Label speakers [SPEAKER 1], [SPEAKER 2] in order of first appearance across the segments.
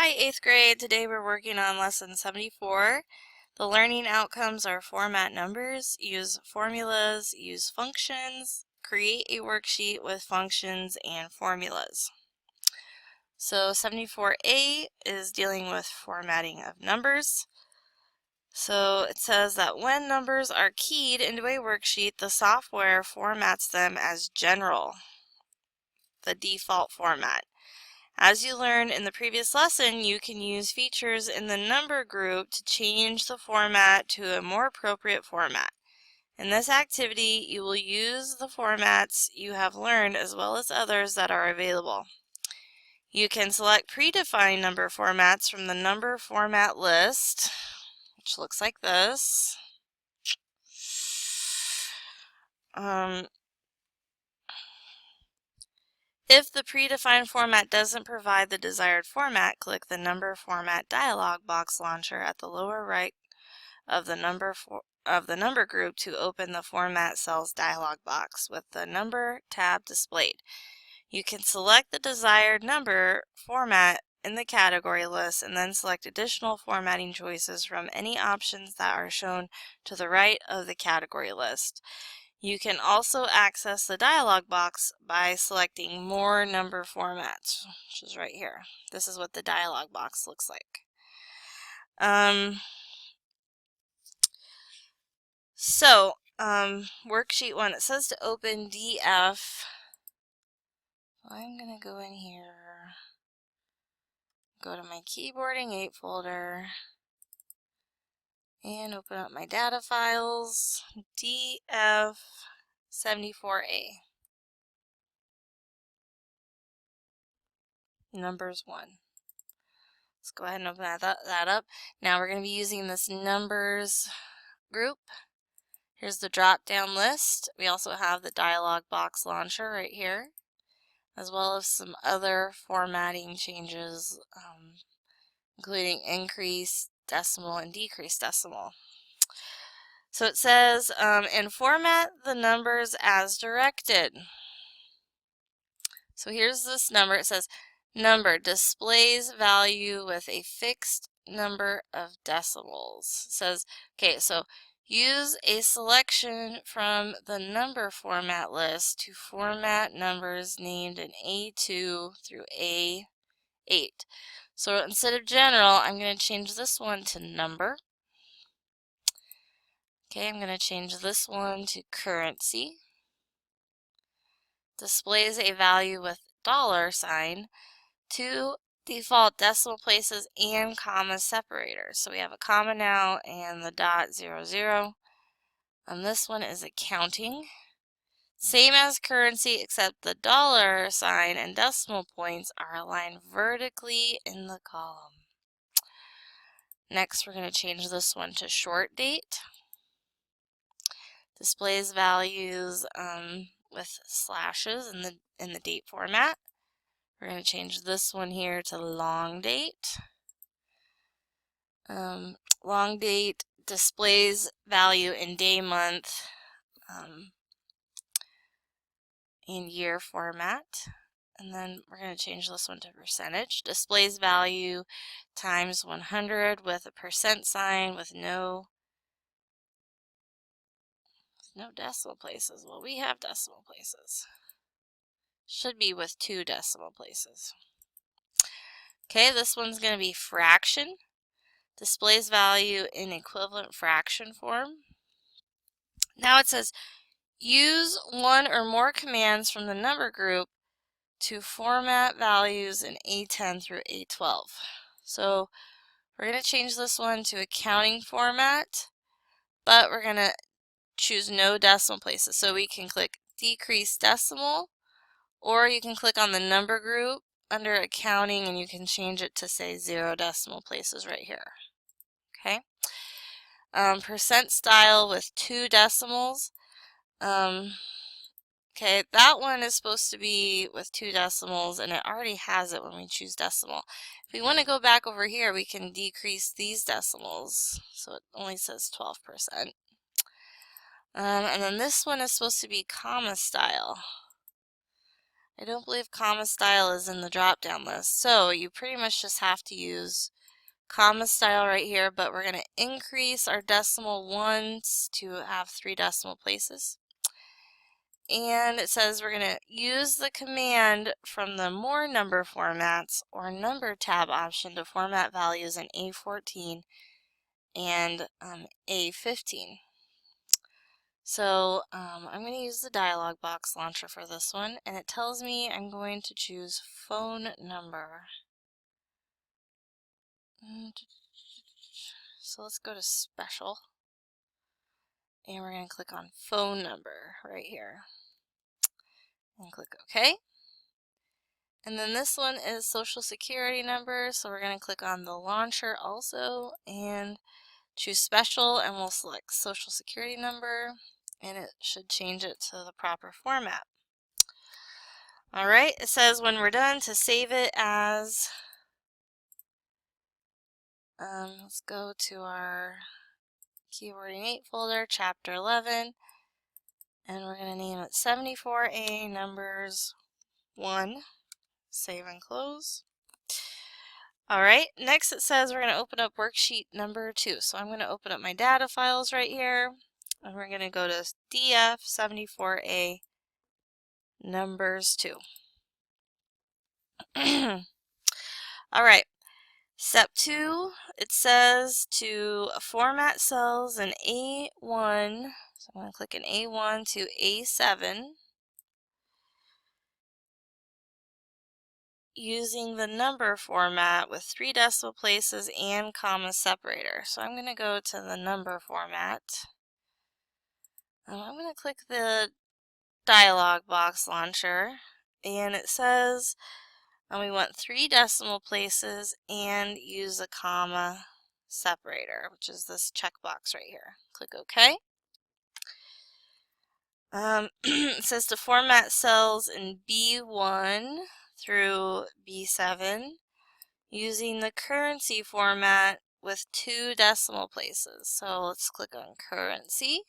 [SPEAKER 1] Hi, 8th grade. Today we're working on lesson 74. The learning outcomes are format numbers, use formulas, use functions, create a worksheet with functions and formulas. So 74A is dealing with formatting of numbers. So it says that when numbers are keyed into a worksheet, the software formats them as general, the default format. As you learned in the previous lesson, you can use features in the number group to change the format to a more appropriate format. In this activity, you will use the formats you have learned as well as others that are available. You can select predefined number formats from the number format list, which looks like this. If the predefined format doesn't provide the desired format, click the Number Format dialog box launcher at the lower right of the number group to open the Format Cells dialog box with the Number tab displayed. You can select the desired number format in the category list and then select additional formatting choices from any options that are shown to the right of the category list. You can also access the dialog box by selecting More Number Formats, which is right here. This is what the dialog box looks like. Worksheet 1, it says to open DF. I'm going to go in here, go to my Keyboarding 8 folder, and open up my data files, DF74A. Numbers 1. Let's go ahead and open that up. Now we're going to be using this numbers group. Here's the drop-down list. We also have the dialog box launcher right here, as well as some other formatting changes, including increase decimal and decrease decimal. So it says, and format the numbers as directed. So here's this number. It says, number displays value with a fixed number of decimals. It says, okay, so use a selection from the number format list to format numbers named in A2 through A8. So instead of general, I'm going to change this one to number. Okay, I'm going to change this one to currency. Displays a value with $sign, 2 default decimal places and comma separators. So we have a comma now and the .00. And this one is accounting. Same as currency, except the $sign and decimal points are aligned vertically in the column. Next, we're going to change this one to short date. Displays values with slashes in the date format. We're going to change this one here to long date. Long date displays value in day, month, and year format. And then we're going to change this one to percentage. Displays value times 100 with a percent sign with no decimal places. Well, we have decimal places. Should be with 2 decimal places. Okay, this one's going to be fraction. Displays value in equivalent fraction form. Now it says, use one or more commands from the number group to format values in A10 through A12. So we're going to change this one to accounting format, but we're going to choose no decimal places. So we can click decrease decimal, or you can click on the number group under accounting and you can change it to say 0 decimal places right here. Okay. Percent style with 2 decimals. Okay, that one is supposed to be with 2 decimals and it already has it when we choose decimal. If we want to go back over here, we can decrease these decimals so it only says 12%. And then this one is supposed to be comma style. I don't believe comma style is in the drop-down list, so you pretty much just have to use comma style right here, but we're going to increase our decimal ones to have 3 decimal places. And it says we're going to use the command from the More Number Formats or Number tab option to format values in A14 and A15. So I'm going to use the dialog box launcher for this one, and it tells me I'm going to choose phone number. So let's go to special, and we're going to click on phone number right here, and click OK. And then this one is social security number, so we're going to click on the launcher also, and choose special, and we'll select social security number, and it should change it to the proper format. Alright, it says when we're done to save it as, let's go to our Keyboarding 8 folder, Chapter 11, and we're going to name it 74A Numbers 1, save and close. Alright, next it says we're going to open up worksheet number 2. So I'm going to open up my data files right here, and we're going to go to DF 74A Numbers 2. Alright, step 2, it says to format cells in A1, so I'm going to click in A1 to A7, using the number format with 3 decimal places and comma separator. So I'm going to go to the number format. I'm going to click the dialog box launcher, and it says we want 3 decimal places and use a comma separator, which is this checkbox right here. Click OK. It says to format cells in B1 through B7 using the currency format with 2 decimal places. So let's click on currency.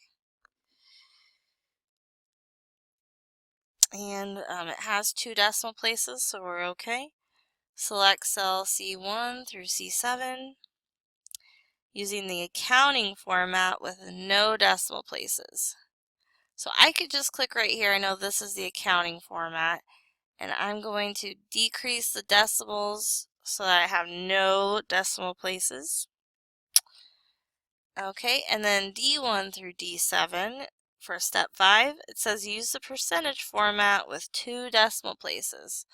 [SPEAKER 1] And it has 2 decimal places, so we're okay. Select cell C1 through C7 using the accounting format with no decimal places. So I could just click right here. I know this is the accounting format, and I'm going to decrease the decimals so that I have no decimal places. Okay, and then D1 through D7 for step 5, it says use the percentage format with 2 decimal places.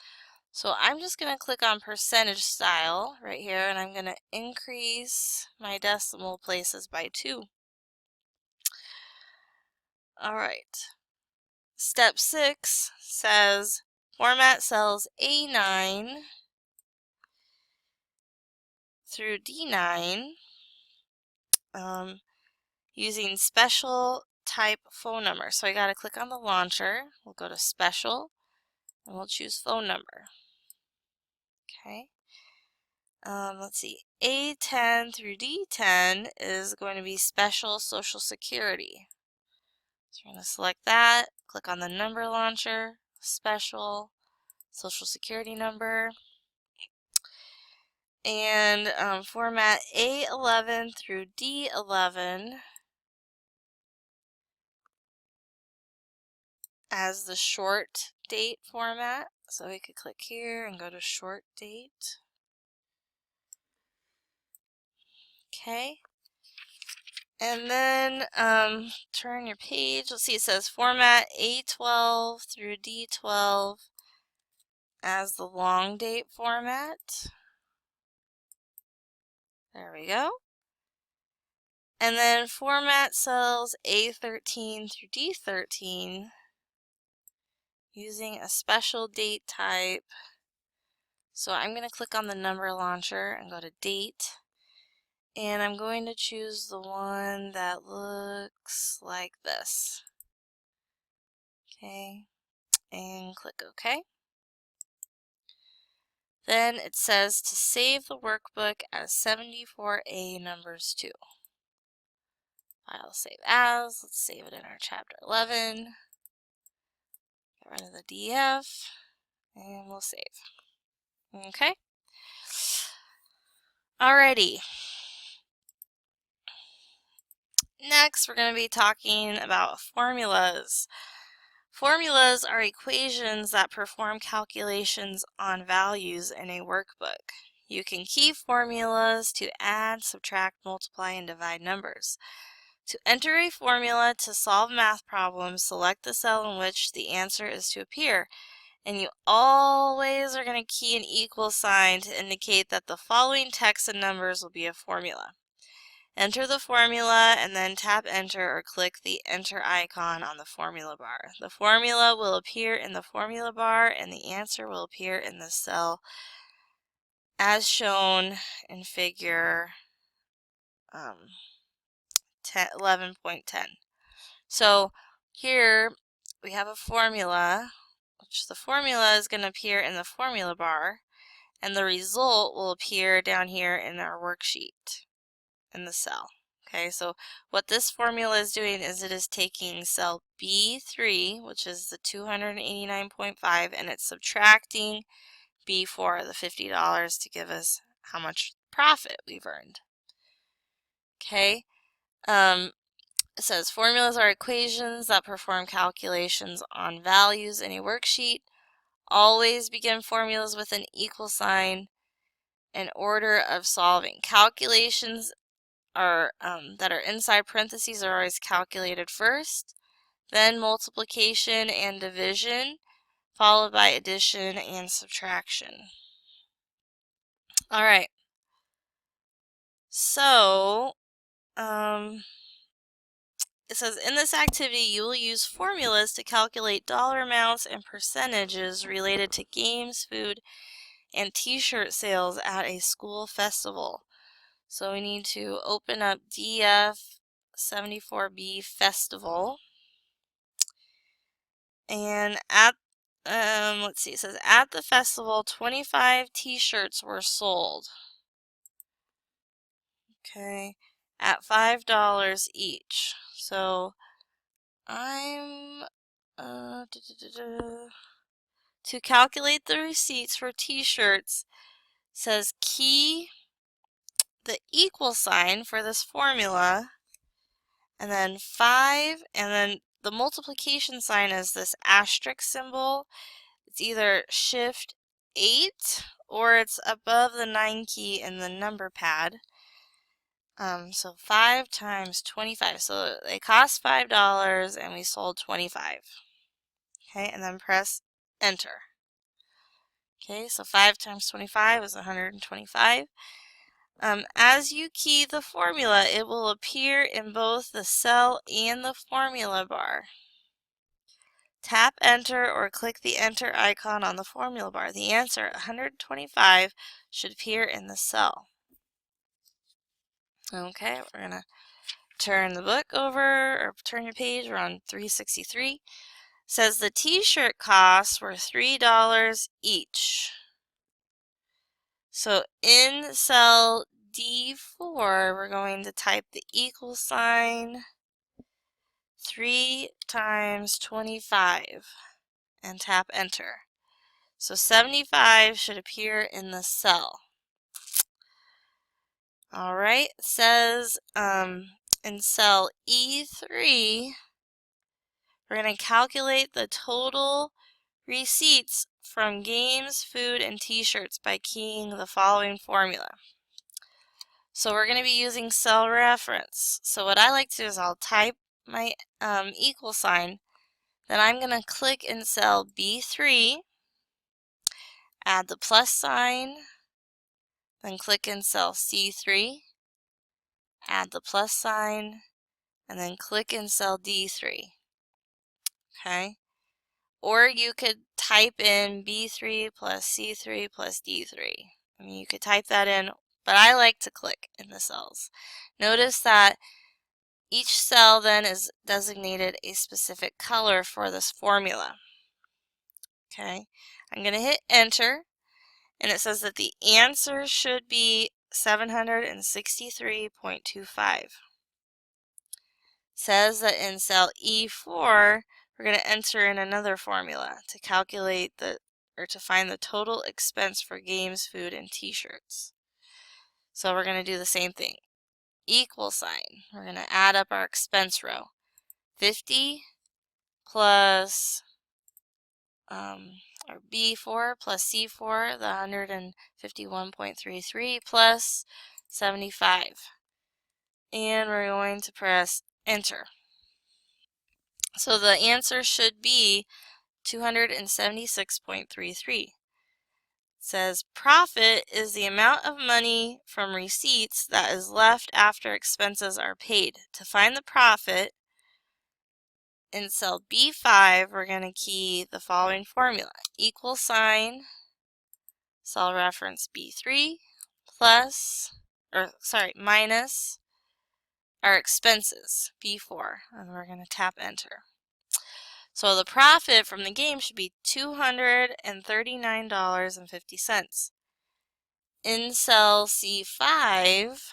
[SPEAKER 1] So I'm just going to click on percentage style right here, and I'm going to increase my decimal places by 2. Alright, step 6 says format cells A9 through D9 using special type phone number. So I got to click on the launcher. We'll go to special, and we'll choose phone number. Okay. Let's see. A10 through D10 is going to be special social security. So we're going to select that, click on the number launcher, special social security number, and format A11 through D11 as the short date format. So we could click here and go to short date. Okay. And then turn your page. Let's see, it says format A12 through D12 as the long date format. There we go. And then format cells A13 through D13 using a special date type. So I'm going to click on the number launcher and go to date. And I'm going to choose the one that looks like this. Okay, and click OK. Then it says to save the workbook as 74A Numbers 2. File save as. Let's save it in our Chapter 11. Get rid of the DF. And we'll save. Okay. Alrighty. Next, we're going to be talking about formulas. Formulas are equations that perform calculations on values in a workbook. You can key formulas to add, subtract, multiply, and divide numbers. To enter a formula to solve math problems, select the cell in which the answer is to appear. And you always are going to key an equal sign to indicate that the following text and numbers will be a formula. Enter the formula and then tap enter or click the enter icon on the formula bar. The formula will appear in the formula bar and the answer will appear in the cell as shown in figure 11.10. So here we have a formula, which the formula is going to appear in the formula bar, and the result will appear down here in our worksheet in the cell. Okay, so what this formula is doing is it is taking cell B3, which is the 289.5, and it's subtracting B4, the $50, to give us how much profit we've earned. Okay, it says formulas are equations that perform calculations on values in a worksheet. Always begin formulas with an equal sign in order of solving. Calculations are that are inside parentheses are always calculated first, then multiplication and division, followed by addition and subtraction. All right. So, it says in this activity you will use formulas to calculate dollar amounts and percentages related to games, food, and t-shirt sales at a school festival. So we need to open up DF 74B Festival. And at, let's see, it says at the festival, 25 t-shirts were sold. Okay, at $5 each. So I'm, to calculate the receipts for t-shirts, says key the equal sign for this formula, and then 5, and then the multiplication sign is this asterisk symbol. It's either shift 8 or it's above the 9 key in the number pad. So 5 times 25. So they cost $5 and we sold 25. Okay, and then press enter. Okay, so 5 times 25 is 125. As you key the formula, it will appear in both the cell and the formula bar. Tap enter or click the enter icon on the formula bar. The answer, 125, should appear in the cell. Okay, we're going to turn the book over, or turn your page. We're on 363. It says the t-shirt costs were $3 each. So in cell D4, we're going to type the equal sign 3 times 25 and tap enter. So 75 should appear in the cell. Alright, it says in cell E3, we're going to calculate the total receipts from games, food, and t-shirts by keying the following formula. So we're going to be using cell reference. So what I like to do is I'll type my equal sign, then I'm going to click in cell B3, add the plus sign, then click in cell C3, add the plus sign, and then click in cell D3. Okay? Or you could type in B3 plus C3 plus D3. I mean, you could type that in, but I like to click in the cells. Notice that each cell then is designated a specific color for this formula. Okay? I'm going to hit enter, and it says that the answer should be 763.25. Says that in cell E4, we're going to enter in another formula to calculate the or to find the total expense for games, food, and t-shirts. So we're going to do the same thing. Equal sign. We're going to add up our expense row. 50 plus or B4 plus C4, the 151.33 plus 75. And we're going to press enter. So the answer should be 276.33. It says profit is the amount of money from receipts that is left after expenses are paid. To find the profit, in cell B5, we're going to key the following formula. Equal sign, cell reference B3, minus our expenses, B4, and we're going to tap enter. So the profit from the game should be $239.50. In cell C5,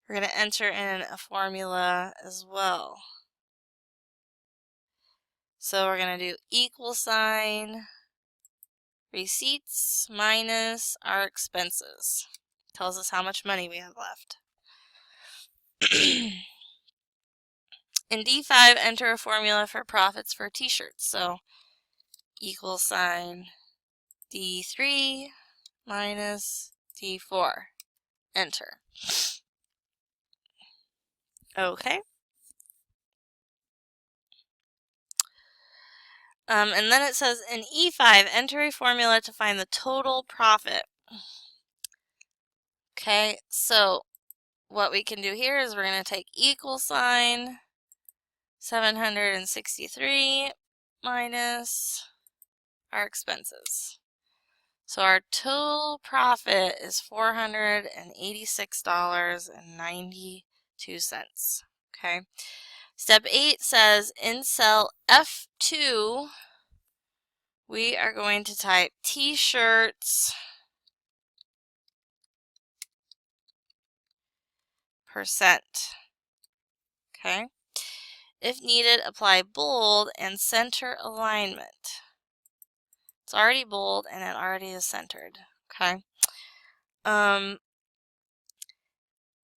[SPEAKER 1] we're going to enter in a formula as well. So we're going to do equal sign, receipts minus our expenses. Tells us how much money we have left. In D5, enter a formula for profits for t-shirts. So equal sign D3 minus D4. Enter. Okay. And then it says in E5, enter a formula to find the total profit. Okay, so what we can do here is we're going to take equal sign 763 minus our expenses. So our total profit is $486.92. Okay. Step 8 says in cell F2, we are going to type t-shirts %. Okay. If needed, apply bold and center alignment. It's already bold and it already is centered. Okay.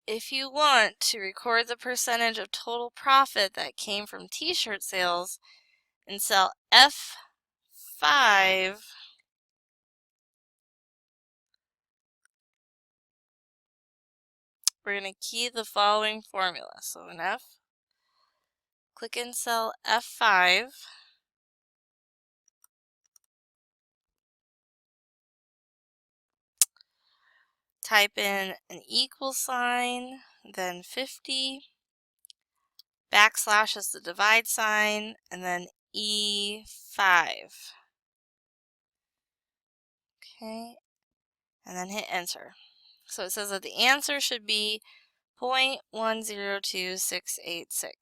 [SPEAKER 1] If you want to record the percentage of total profit that came from t-shirt sales in cell F5, we're going to key the following formula. So in F, click in cell F5, type in an equal sign, then 50, backslash is the divide sign, and then E5. Okay, and then hit enter. So it says that the answer should be 0.102686. It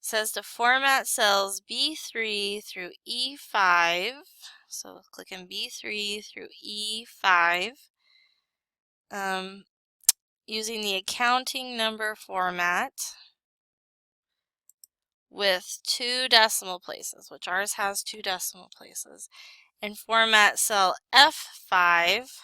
[SPEAKER 1] says to format cells B3 through E5. So click in B3 through E5. Using the accounting number format with 2 decimal places, which ours has 2 decimal places, and format cell F5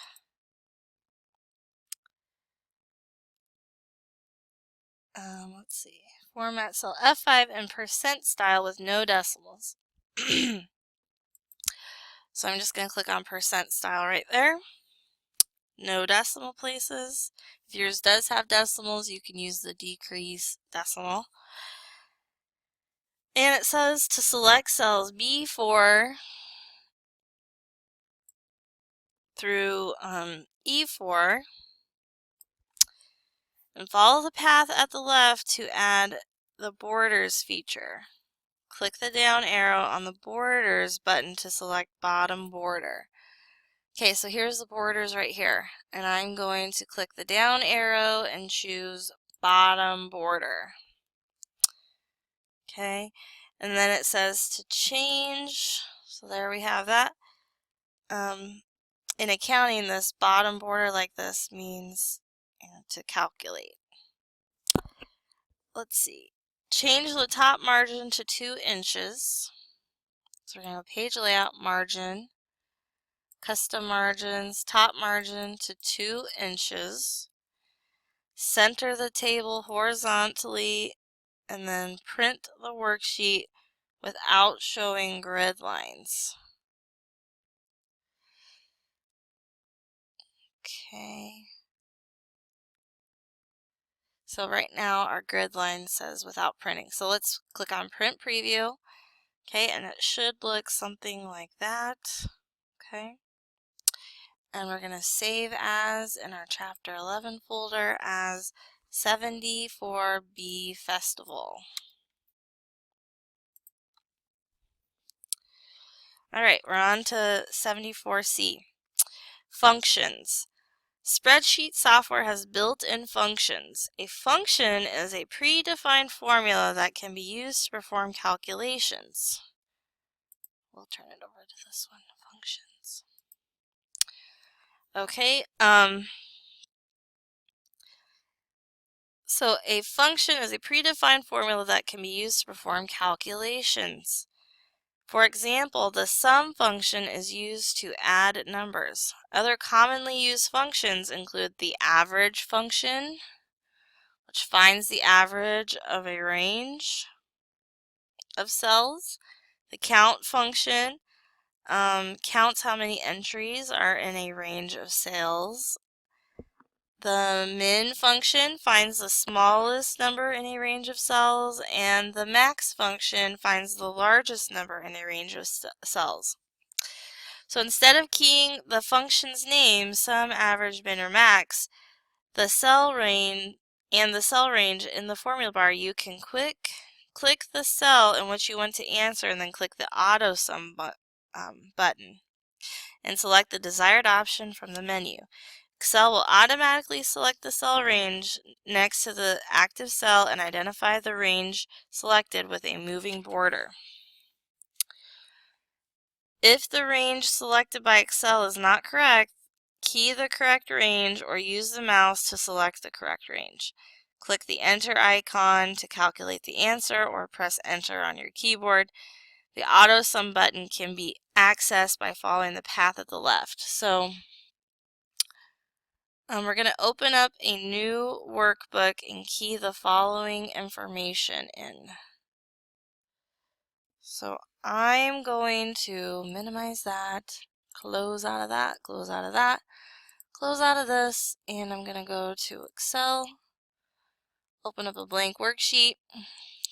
[SPEAKER 1] let's see, format cell F5 in percent style with no decimals. So I'm just going to click on percent style right there. No decimal places. If yours does have decimals, you can use the decrease decimal. And it says to select cells B4 through E4 and follow the path at the left to add the borders feature. Click the down arrow on the borders button to select bottom border. Okay, so here's the borders right here, and I'm going to click the down arrow and choose bottom border. Okay, and then it says to change, so there we have that. In accounting, this bottom border like this means to calculate. Let's see. Change the top margin to 2 inches. So we're going to page layout, margin, custom margins, top margin to 2 inches. Center the table horizontally and then print the worksheet without showing grid lines. Okay. So right now our grid line says without printing. So let's click on print preview. Okay, and it should look something like that. Okay. And we're going to save as in our chapter 11 folder as 74B Festival. All right, we're on to 74C. Functions. Spreadsheet software has built-in functions. A function is a predefined formula that can be used to perform calculations. We'll turn it over to this one, functions. Okay, so a function is a predefined formula that can be used to perform calculations. For example, the sum function is used to add numbers. Other commonly used functions include the average function, which finds the average of a range of cells. The count function counts how many entries are in a range of cells. The min function finds the smallest number in a range of cells, and the max function finds the largest number in a range of cells. So instead of keying the function's name, sum, average, min, or max, the cell range in the formula bar, you can click the cell in which you want to answer and then click the Autosum button and select the desired option from the menu. Excel will automatically select the cell range next to the active cell and identify the range selected with a moving border. If the range selected by Excel is not correct, key the correct range or use the mouse to select the correct range. Click the enter icon to calculate the answer or press enter on your keyboard. The Autosum button can be accessed by following the path at the left. So we're going to open up a new workbook and key the following information in. So I'm going to minimize that, close out of that, close out of that, close out of this, and I'm going to go to Excel, open up a blank worksheet.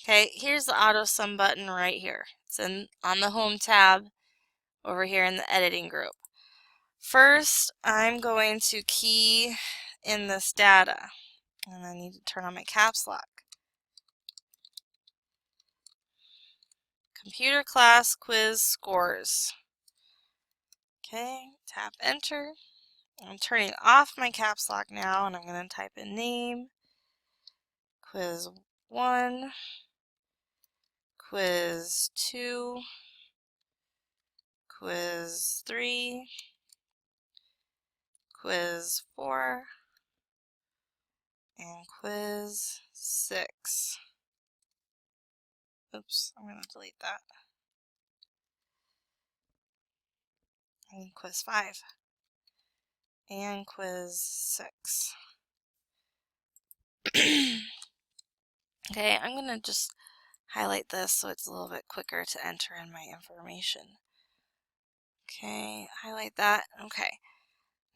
[SPEAKER 1] Okay, here's the Autosum button right here. It's on the Home tab over here in the Editing group. First, I'm going to key in this data, and I need to turn on my caps lock. Computer class quiz scores. Okay, tap enter. I'm turning off my caps lock now, and I'm going to type in name, quiz 1, quiz 2, quiz 3, quiz 4, and quiz 6. Oops, I'm going to delete that. And quiz 5. And quiz 6. Okay, I'm going to just highlight this so it's a little bit quicker to enter in my information. Okay, highlight that. Okay,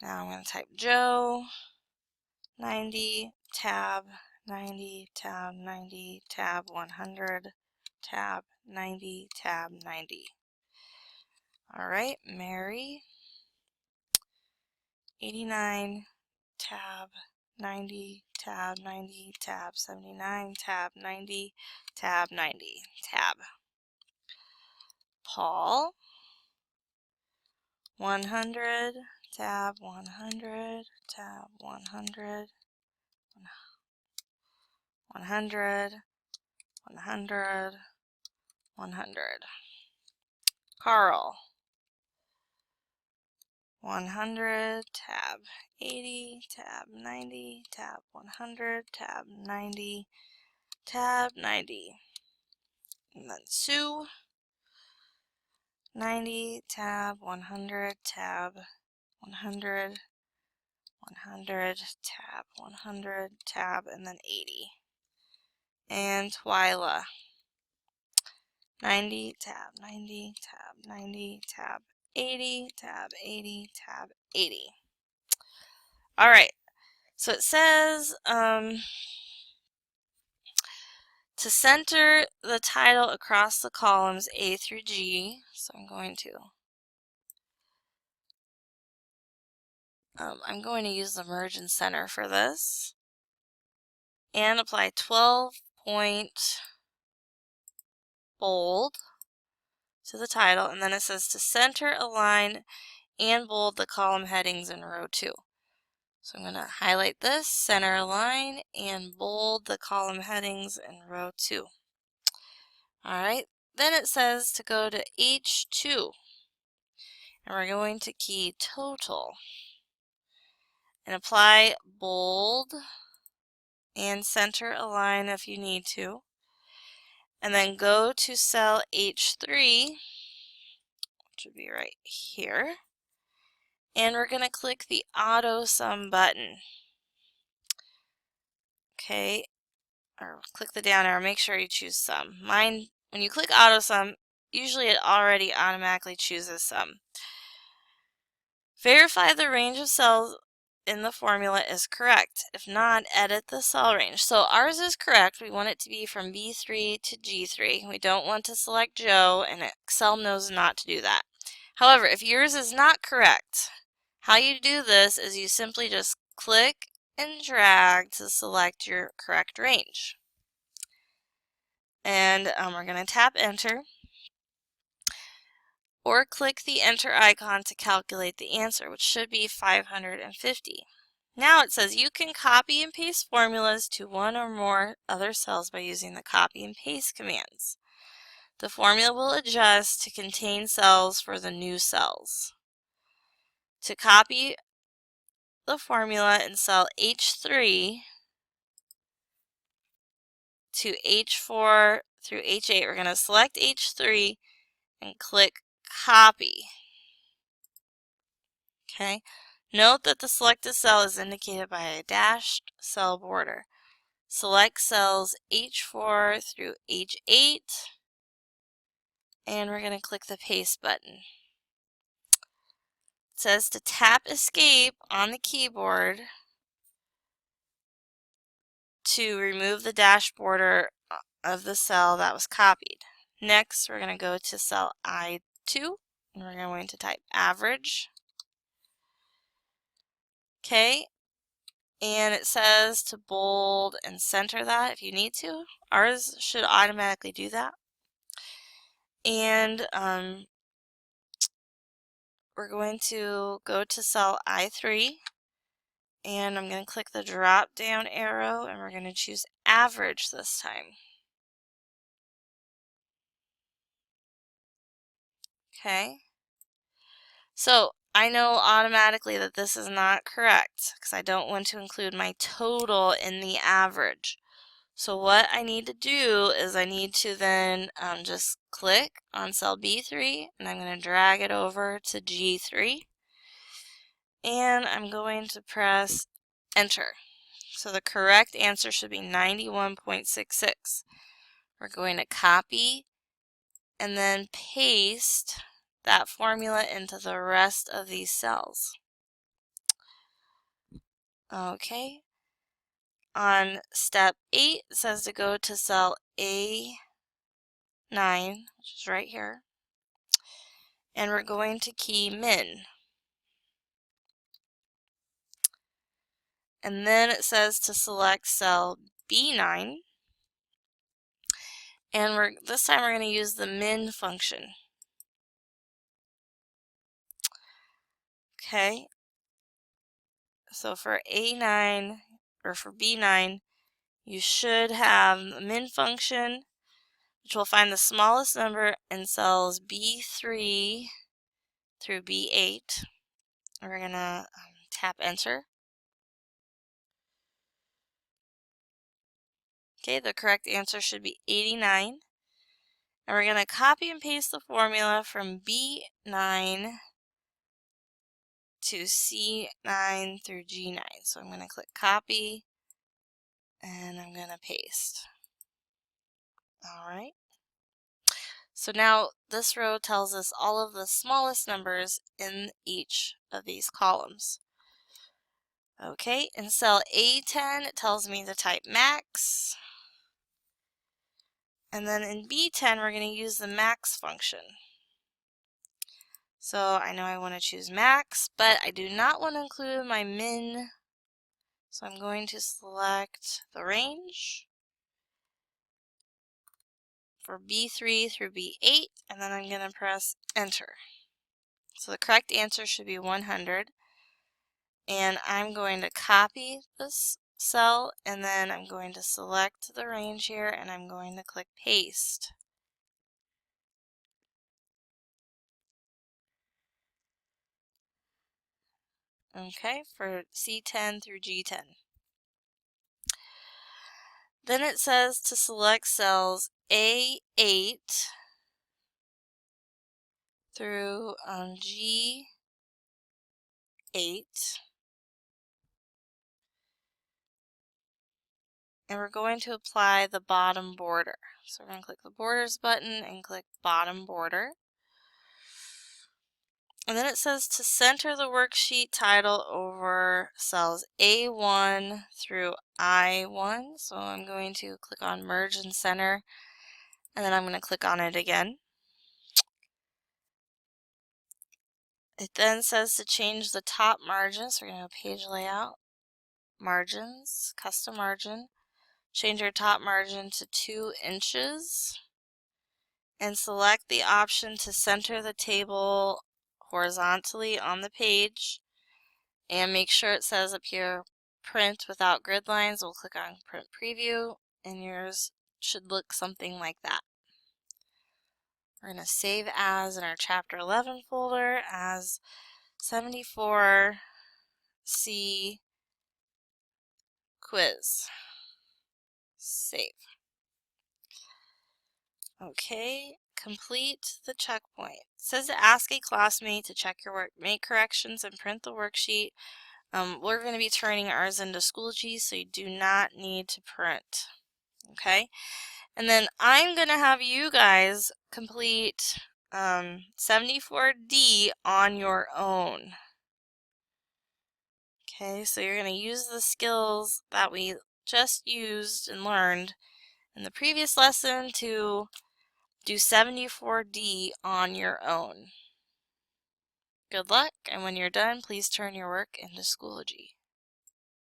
[SPEAKER 1] now I'm going to type Joe, 90, tab, 90, tab, 90, tab, 100, tab, 90, tab, 90. Alright, Mary, 89, tab, 90, tab, 90, tab, 79, tab, 90, tab, 90, tab. Paul, 100, tab, 100, tab, 100, 100, 100, 100. Carl, 100, tab, 80, tab, 90, tab, 100, tab, 90, tab, 90. And then Sue, 90, tab, 100, tab, 100, 100, tab, 100, tab, and then 80. And Twyla. 90, tab, 90, tab, 90, tab, 80, tab, 80, tab, 80. All right, so it says to center the title across the columns A through G. So I'm going to use the merge and center for this, and apply 12-point bold to the title, and then it says to center, align, and bold the column headings in row 2. So I'm going to highlight this, center, align, and bold the column headings in row 2. Alright, then it says to go to H2, and we're going to key total, and apply bold and center align if you need to, and then go to cell H3, which would be right here, and we're going to click the Autosum button. Okay, or click the down arrow, make sure you choose sum. Mine, when you click Autosum, usually it already automatically chooses sum. Verify the range of cells in the formula is correct. If not, edit the cell range. So ours is correct. We want it to be from B3 to G3. We don't want to select Joe, and Excel knows not to do that. However, if yours is not correct, how you do this is you simply just click and drag to select your correct range. And we're going to tap enter, or click the enter icon to calculate the answer, which should be 550. Now it says you can copy and paste formulas to one or more other cells by using the copy and paste commands. The formula will adjust to contain cells for the new cells. To copy the formula in cell H3 to H4 through H8, we're going to select H3 and click copy. Okay. Note that the selected cell is indicated by a dashed cell border. Select cells H4 through H8, and we're going to click the paste button. It says to tap escape on the keyboard to remove the dash border of the cell that was copied. Next, we're going to go to cell I2, and we're going to type average. Okay, and it says to bold and center that if you need to. Ours should automatically do that. And we're going to go to cell I3, and I'm going to click the drop down arrow, and we're going to choose average this time. Okay, so I know automatically that this is not correct because I don't want to include my total in the average. So what I need to do is I need to then just click on cell B3, and I'm going to drag it over to G3, and I'm going to press enter. So the correct answer should be 91.66. We're going to copy and then paste that formula into the rest of these cells. Okay. On step 8, it says to go to cell A9, which is right here, and we're going to key min. And then it says to select cell B9, and this time we're going to use the min function. Okay, so for A9 or for B9, you should have the min function, which will find the smallest number in cells B3 through B8. We're going to tap enter. Okay, the correct answer should be 89. And we're going to copy and paste the formula from B9 to C9 through G9. So I'm going to click copy and I'm going to paste. Alright. So now this row tells us all of the smallest numbers in each of these columns. Okay, in cell A10 it tells me to type max. And then in B10 we're going to use the max function. So I know I want to choose max, but I do not want to include my min. So I'm going to select the range for B3 through B8, and then I'm going to press enter. So the correct answer should be 100. And I'm going to copy this cell, and then I'm going to select the range here, and I'm going to click paste. Okay, for C10 through G10. Then it says to select cells A8 through G8. And we're going to apply the bottom border. So we're going to click the borders button and click bottom border. And then it says to center the worksheet title over cells A1 through I1. So I'm going to click on merge and center, and then I'm going to click on it again. It then says to change the top margin. So we're going to go page layout, margins, custom margin. Change your top margin to 2 inches. And select the option to center the table horizontally on the page, and make sure it says up here print without grid lines. We'll click on print preview, and yours should look something like that. We're going to save as in our chapter 11 folder as 74C quiz. Save. Okay, complete the checkpoint. It says to ask a classmate to check your work, make corrections, and print the worksheet. We're going to be turning ours into Schoology, so you do not need to print. Okay, and then I'm going to have you guys complete 74D on your own. Okay, so you're going to use the skills that we just used and learned in the previous lesson to do 74D on your own. Good luck, and when you're done, please turn your work into Schoology.